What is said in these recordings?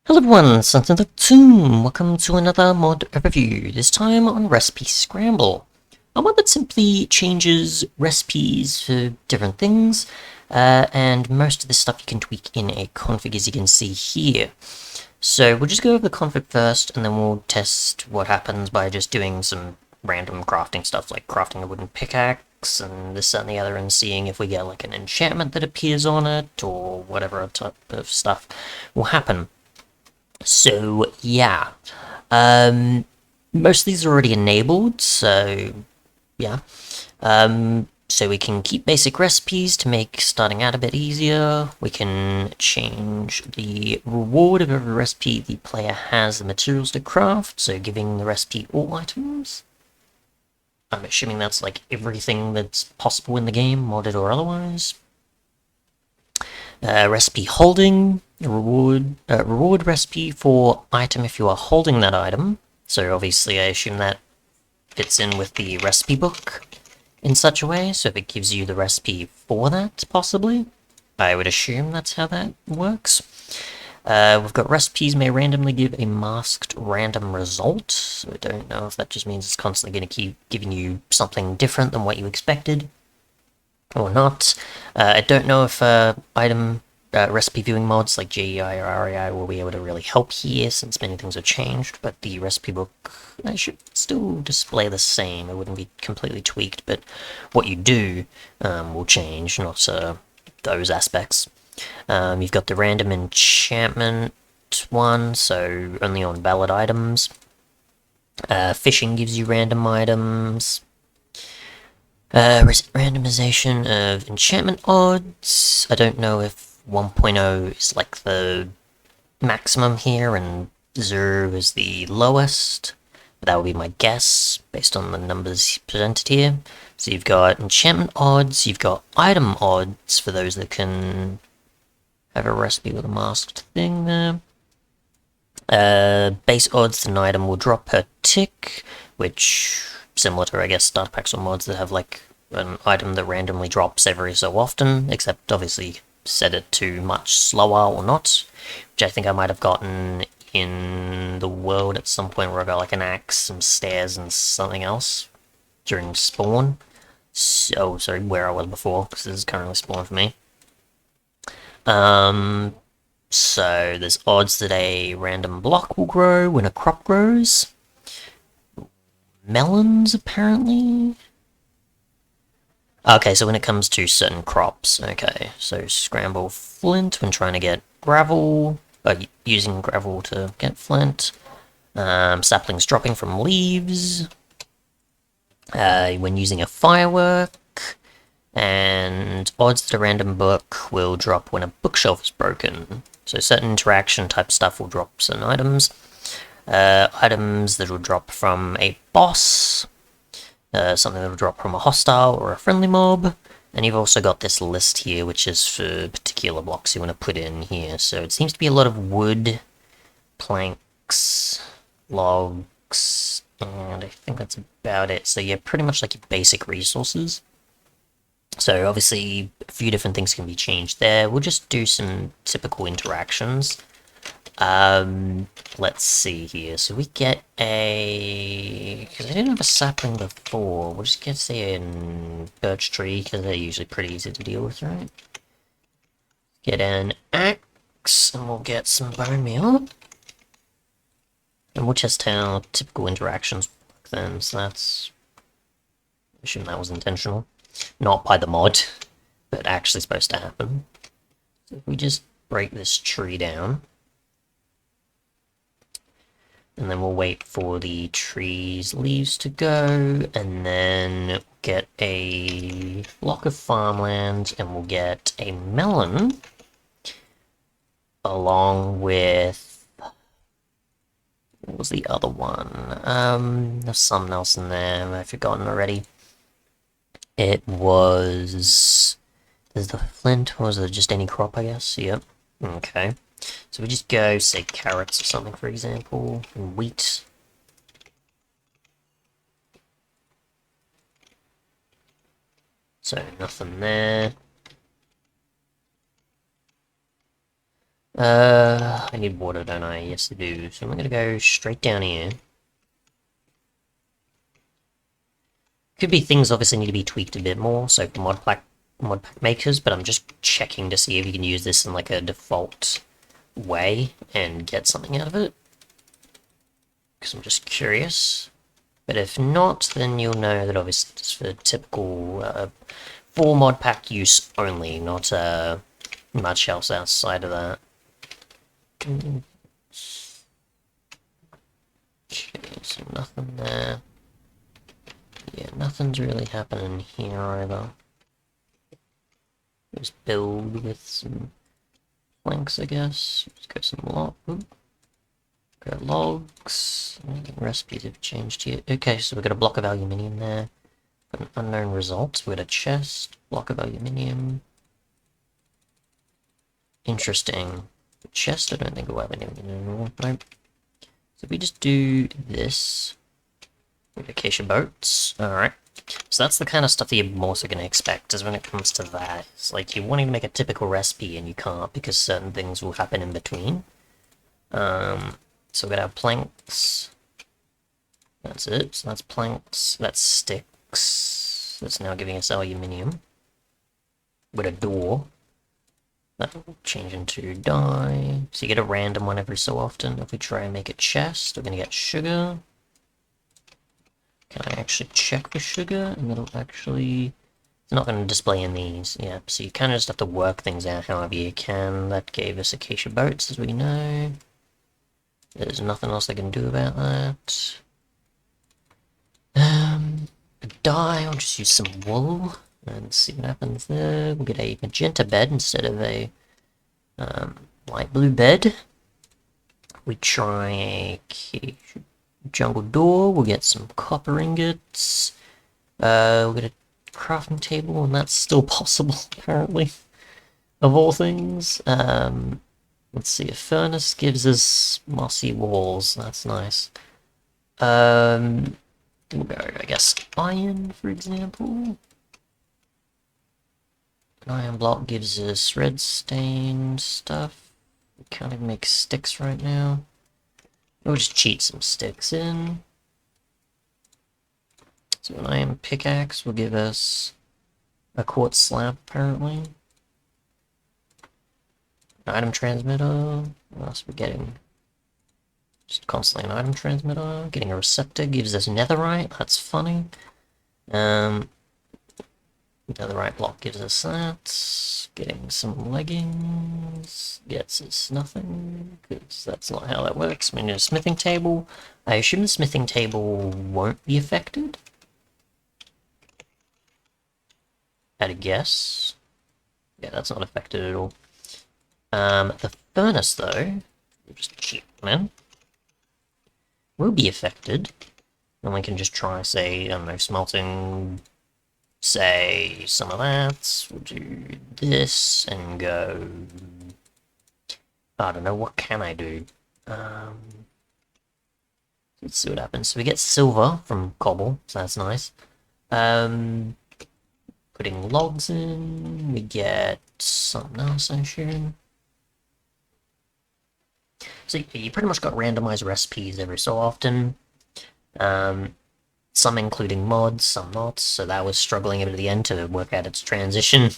Hello everyone, Santin, welcome to another mod overview, this time on recipe Scramble. A mod that simply changes recipes for different things, and most of this stuff you can tweak in a config as you can see here. So we'll just go over the config first, and then we'll test what happens by just doing some random crafting stuff, like crafting a wooden pickaxe, and this, that, and the other, and seeing if we get like an enchantment that appears on it, or whatever type of stuff will happen. So, yeah. Most of these are already enabled, so, yeah. So we can keep basic recipes to make starting out a bit easier. We can change the reward of every recipe the player has the materials to craft, so giving the recipe all items. I'm assuming that's like everything that's possible in the game, modded or otherwise. Recipe holding, reward recipe for item if you are holding that item. So obviously I assume that fits in with the recipe book in such a way, so if it gives you the recipe for that, possibly. I would assume that's how that works. We've got recipes may randomly give a masked random result, so I don't know if that just means it's constantly going to keep giving you something different than what you expected or not. I don't know if item recipe viewing mods like JEI or REI will be able to really help here, since many things have changed, but the recipe book should still display the same. It wouldn't be completely tweaked, but what you do will change, not those aspects. You've got the random enchantment one, so only on valid items. Fishing gives you random items. Randomization of enchantment odds. I don't know if 1.0 is like the maximum here and 0 is the lowest. But that would be my guess, based on the numbers presented here. So you've got enchantment odds, you've got item odds for those that can have a recipe with a masked thing there. Base odds that an item will drop per tick, which, similar to, I guess, starter packs or mods that have, like, an item that randomly drops every so often, except obviously set it to much slower or not, which I think I might have gotten in the world at some point where I got, like, an axe, some stairs, and something else during spawn. So, sorry, where I was before, because this is currently spawn for me. So there's odds that a random block will grow when a crop grows. Melons, apparently? Okay, so when it comes to certain crops, okay. So Scramble Flint when trying to get gravel, using gravel to get flint. Saplings dropping from leaves. When using a firework. And odds that a random book will drop when a bookshelf is broken. So certain interaction type stuff will drop certain items. Items that will drop from a boss. Something that will drop from a hostile or a friendly mob. And you've also got this list here, which is for particular blocks you want to put in here. So it seems to be a lot of wood, planks, logs, and I think that's about it. So yeah, pretty much like your basic resources. So obviously a few different things can be changed there. We'll just do some typical interactions. Let's see here. So we get a... because I didn't have a sapling before. We'll just get, say, a birch tree, because they're usually pretty easy to deal with, right? Get an axe, and we'll get some bone meal. And we'll test how typical interactions work then. So that's... I assume that was intentional. Not by the mod, but actually supposed to happen. So if we just break this tree down, and then we'll wait for the tree's leaves to go, and then get a block of farmland, and we'll get a melon, along with... what was the other one? There's something else in there I've forgotten already. It was... there's the flint, or was it just any crop, I guess? Yep. Okay. So we just go, say, carrots or something, for example, and wheat. So nothing there. I need water, don't I? Yes, I do. So I'm gonna go straight down here. Could be things obviously need to be tweaked a bit more, so for mod pack makers, but I'm just checking to see if you can use this in like a default way and get something out of it. Because I'm just curious. But if not, then you'll know that obviously it's for typical for mod pack use only, not much else outside of that. Okay, so nothing there. Yeah, nothing's really happening here either. Just build with some planks, I guess. Let's go some logs. Recipes have changed here. Okay, so we've got a block of aluminium there. Got an unknown result. We've got a chest, block of aluminium. Interesting. The chest, I don't think we'll have aluminium. Nope. So if we just do this. Acacia boats. Alright. So that's the kind of stuff that you're also going to expect, is when it comes to that. It's like you're wanting to make a typical recipe and you can't because certain things will happen in between. So we've got our planks. That's it. So that's planks. That's sticks. That's now giving us aluminium. With a door. That will change into dye. So you get a random one every so often. If we try and make a chest, we're going to get sugar. Can I actually check for sugar? And it'll actually... It's not going to display in these. Yeah, so you kind of just have to work things out however you can. That gave us acacia boats, as we know. There's nothing else I can do about that. A dye, I'll just use some wool. And see what happens there. We'll get a magenta bed instead of a light blue bed. We try a jungle door, we'll get some copper ingots. We'll get a crafting table, and that's still possible, apparently. Of all things. Let's see, a furnace gives us mossy walls, that's nice. We'll go, I guess, iron, for example. An iron block gives us red stain stuff. We can't even make sticks right now. We'll just cheat some sticks in. So an iron pickaxe will give us a quartz slab, apparently. An item transmitter. What else are we getting? Just constantly an item transmitter. Getting a receptor gives us netherite. That's funny. Netherite block gives us that. Getting some leggings gets us nothing, because that's not how that works. We need a smithing table. I assume the smithing table won't be affected. At a guess. Yeah, that's not affected at all. The furnace, though, we'll just cheat in, will be affected. And we can just try, say, I don't know, smelting, say, some of that. We'll do this and go... I don't know, what can I do? Let's see what happens. So we get silver from cobble, so that's nice. Putting logs in, we get something else, I assume. So you pretty much got randomized recipes every so often. Some including mods, some not, so that was struggling a bit at the end to work out its transition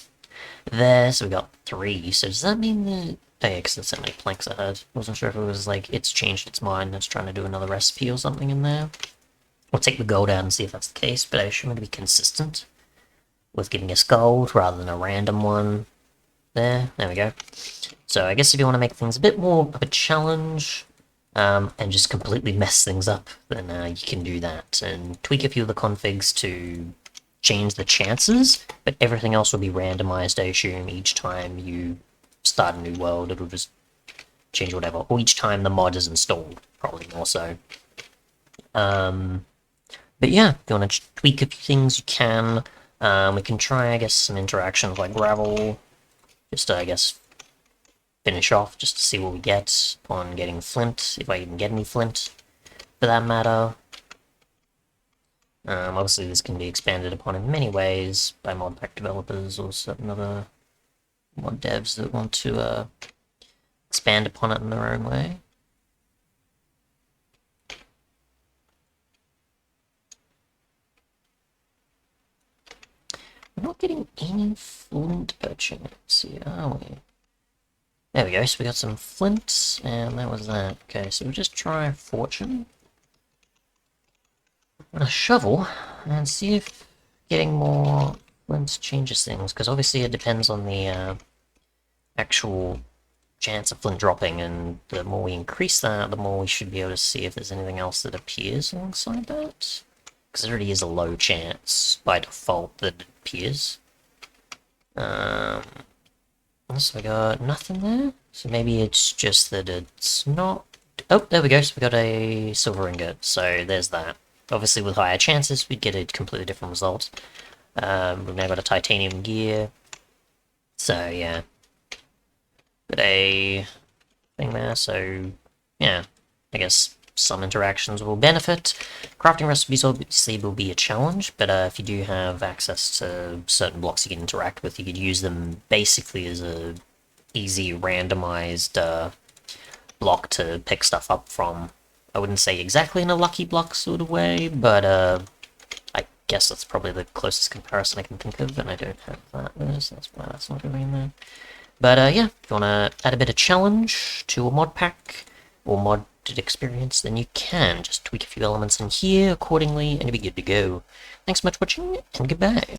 there. So we got 3, so does that mean that... Oh yeah, because that's how many planks I had. Wasn't sure if it was like, it's changed its mind and it's trying to do another recipe or something in there. We'll take the gold out and see if that's the case, but I assume it'll be consistent with giving us gold rather than a random one. There we go. So I guess if you want to make things a bit more of a challenge, and just completely mess things up, then you can do that, and tweak a few of the configs to change the chances, but everything else will be randomized, I assume. Each time you start a new world, it'll just change whatever, or each time the mod is installed, probably more so. But yeah, if you want to tweak a few things, you can. We can try, I guess, some interactions like gravel, just to, I guess, finish off, just to see what we get upon getting flint, if I even get any flint, for that matter. Obviously this can be expanded upon in many ways by mod pack developers or certain other mod devs that want to expand upon it in their own way. We're not getting any flint urchins here, are we? There we go, so we got some flint, and that was that. Okay, so we'll just try fortune. And a shovel, and see if getting more flint changes things, because obviously it depends on the actual chance of flint dropping, and the more we increase that, the more we should be able to see if there's anything else that appears alongside that. Because there already is a low chance, by default, that it appears. So we got nothing there. So maybe it's just that it's not... Oh, there we go, so we got a silver ingot, so there's that. Obviously with higher chances, we'd get a completely different result. We've now got a titanium gear. So, yeah. Got a thing there, so, yeah. I guess some interactions will benefit. Crafting recipes obviously will be a challenge, but if you do have access to certain blocks you can interact with, you could use them basically as a easy randomized block to pick stuff up from. I wouldn't say exactly in a lucky block sort of way, but I guess that's probably the closest comparison I can think of, and I don't have that, so that's why that's not going there. But yeah, if you want to add a bit of challenge to a mod pack, or modded experience, then you can just tweak a few elements in here accordingly, and you'll be good to go. Thanks so much for watching, and goodbye.